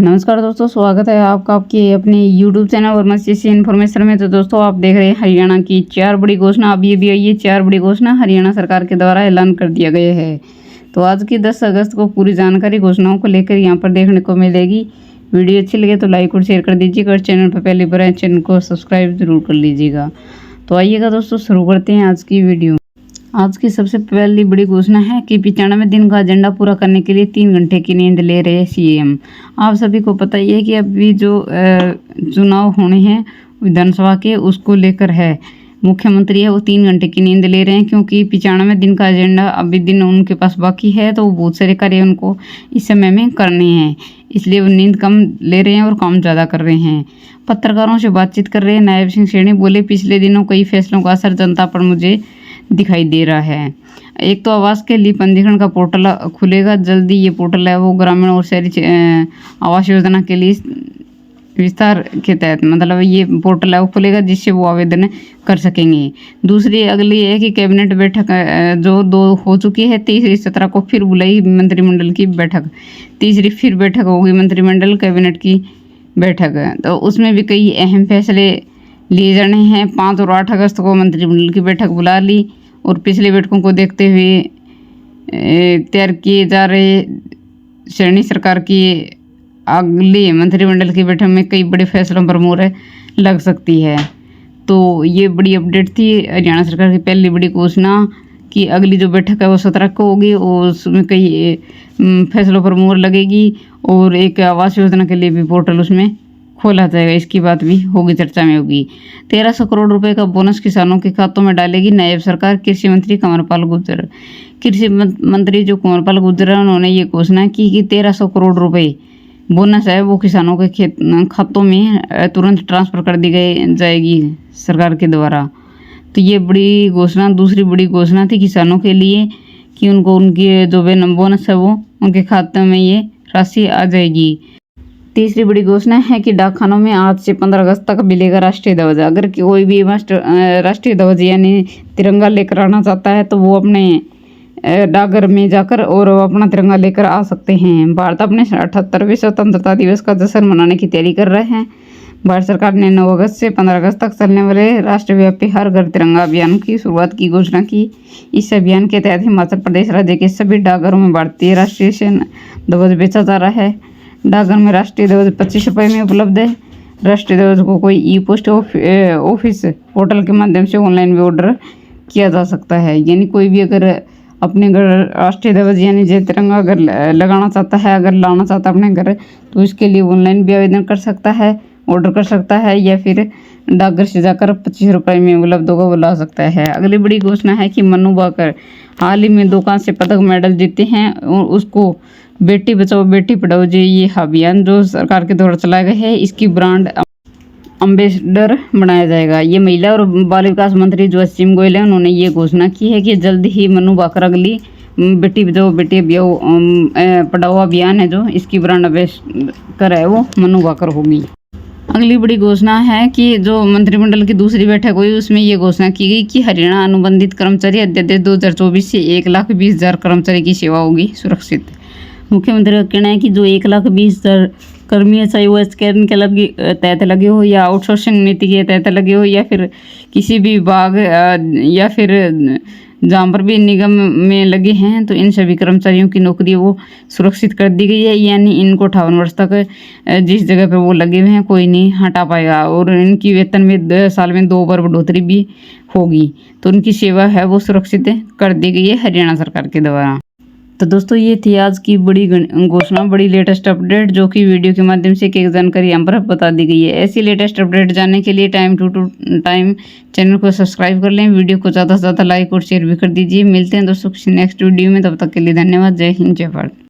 नमस्कार दोस्तों, स्वागत है आपका आपके अपने YouTube चैनल और मत्स्य इन्फॉर्मेशन में। तो दोस्तों आप देख रहे हैं हरियाणा की 4 बड़ी घोषणा अभी अभी आई है। 4 बड़ी घोषणा हरियाणा सरकार के द्वारा ऐलान कर दिया गया है। तो आज की 10 अगस्त को पूरी जानकारी घोषणाओं को लेकर यहाँ पर देखने को मिलेगी। वीडियो अच्छी लगे तो लाइक और शेयर कर दीजिएगा और चैनल पर पहली बार आए चैनल को सब्सक्राइब जरूर कर लीजिएगा। तो आइएगा दोस्तों, शुरू करते हैं आज की वीडियो। आज की सबसे पहली बड़ी घोषणा है कि 95 दिन का एजेंडा पूरा करने के लिए 3 घंटे की नींद ले रहे सीएम। आप सभी को पता ही है कि अभी जो चुनाव होने हैं विधानसभा के, उसको लेकर है मुख्यमंत्री है वो 3 घंटे की नींद ले रहे हैं, क्योंकि 95 दिन का एजेंडा अभी दिन उनके पास बाकी है। तो बहुत सारे कार्य उनको इस समय में करने हैं, इसलिए वो नींद कम ले रहे हैं और काम ज़्यादा कर रहे हैं। पत्रकारों से बातचीत कर रहे हैं नायब सिंह सैनी बोले, पिछले दिनों कई फैसलों का असर जनता पर मुझे दिखाई दे रहा है। एक तो आवास के लिए पंजीकरण का पोर्टल खुलेगा जल्दी। ये पोर्टल है वो ग्रामीण और शहरी आवास योजना के लिए विस्तार के तहत, मतलब ये पोर्टल है वो खुलेगा जिससे वो आवेदन कर सकेंगे। दूसरी अगली है कि कैबिनेट बैठक जो 2 हो चुकी है, तीसरी 17 को फिर बुलाई मंत्रिमंडल की बैठक। तीसरी फिर बैठक होगी मंत्रिमंडल कैबिनेट की बैठक, तो उसमें भी कई अहम फैसले लिए जाने हैं। 5 और 8 अगस्त को मंत्रिमंडल की बैठक बुला ली और पिछले बैठकों को देखते हुए तैयार किए जा रहे सैनी सरकार की अगली मंत्रिमंडल की बैठक में कई बड़े फैसलों पर मोहर लग सकती है। तो ये बड़ी अपडेट थी हरियाणा सरकार की पहली बड़ी घोषणा कि अगली जो बैठक है वो 17 को होगी और उसमें कई फैसलों पर मोहर लगेगी और एक आवास योजना के लिए भी पोर्टल उसमें खोला जाएगा। इसकी बात भी होगी, चर्चा में होगी। 1300 करोड़ रुपए का बोनस किसानों के खातों में डालेगी नायब सरकार। कृषि मंत्री कंवरपाल गुर्जर, कृषि मंत्री जो कंवरपाल गुर्जर है, उन्होंने ये घोषणा की कि 1300 करोड़ रुपए बोनस है वो किसानों के खातों में तुरंत ट्रांसफर कर दी जाएगी सरकार के द्वारा। तो ये बड़ी घोषणा, दूसरी बड़ी घोषणा थी किसानों के लिए कि उनको उनकी जो बोनस है वो उनके खाते में ये राशि आ जाएगी। तीसरी बड़ी घोषणा है कि डाकखानों में आज से 15 अगस्त तक मिलेगा राष्ट्रीय ध्वज। अगर कोई भी राष्ट्रीय ध्वज यानी तिरंगा लेकर आना चाहता है तो वो अपने डाकघर में जाकर और अपना तिरंगा लेकर आ सकते हैं। भारत अपने 78वें स्वतंत्रता दिवस का जश्न मनाने की तैयारी कर रहे हैं। भारत सरकार ने 9 अगस्त से 15 अगस्त तक चलने वाले राष्ट्रव्यापी हर घर तिरंगा अभियान की शुरुआत की घोषणा की। इस अभियान के तहत हिमाचल प्रदेश राज्य के सभी डाकघरों में भारतीय राष्ट्रीय ध्वज बेचा जा रहा है। डाकघर में राष्ट्रीय ध्वज 25 रुपये में उपलब्ध है। राष्ट्रीय ध्वज को कोई ई पोस्ट ऑफिस पोर्टल के माध्यम से ऑनलाइन भी ऑर्डर किया जा सकता है। यानी कोई भी अगर अपने घर राष्ट्रीय ध्वज यानी जय तिरंगा अगर लगाना चाहता है, अगर लाना चाहता है अपने घर, तो इसके लिए ऑनलाइन भी आवेदन कर सकता है, ऑर्डर कर सकता है, या फिर डाकघर से जाकर 25 रुपये में उपलब्ध होगा वो ला सकता है। अगली बड़ी घोषणा है कि मनु भाकर हाल ही में 2 कांस्य पदक मेडल जीते हैं और उसको बेटी बचाओ बेटी पढ़ाओ जो ये अभियान जो सरकार के द्वारा चलाया गया है, इसकी ब्रांड अम्बेसडर बनाया जाएगा। ये महिला और बाल विकास मंत्री जो असीम गोयल है, उन्होंने ये घोषणा की है कि जल्द ही मनु भाकर अगली बेटी बचाओ बेटी पढ़ाओ अभियान है जो इसकी ब्रांड अम्बेसडर है वो मनु भाकर होगी। अगली बड़ी घोषणा है कि जो मंत्रिमंडल की दूसरी बैठक हुई उसमें ये घोषणा की गई कि हरियाणा अनुबंधित कर्मचारी अध्यादेश 2024 से 1,20,000 कर्मचारी की सेवा होगी सुरक्षित। मुख्यमंत्री का कहना है कि जो 1,20,000 कर्मी है, चाहे वो स्कैन के तहत लगे हो या आउटसोर्सिंग नीति के तहत लगे हो या फिर किसी भी विभाग या फिर जहाँ पर भी निगम में लगे हैं, तो इन सभी कर्मचारियों की नौकरी वो सुरक्षित कर दी गई है। यानी इनको 58 वर्ष तक जिस जगह पे वो लगे हुए हैं कोई नहीं हटा पाएगा और इनकी वेतन में साल में 2 बार बढ़ोतरी भी होगी। तो उनकी सेवा है वो सुरक्षित कर दी गई है हरियाणा सरकार के द्वारा। तो दोस्तों ये थी आज की बड़ी घोषणा, बड़ी लेटेस्ट अपडेट जो कि वीडियो के माध्यम से एक जानकारी यहाँ पर बता दी गई है। ऐसी लेटेस्ट अपडेट जानने के लिए टाइम टू टाइम चैनल को सब्सक्राइब कर लें, वीडियो को ज़्यादा से ज़्यादा लाइक और शेयर भी कर दीजिए। मिलते हैं दोस्तों किसी नेक्स्ट वीडियो में, तब तक के लिए धन्यवाद। जय हिंद, जय भारत।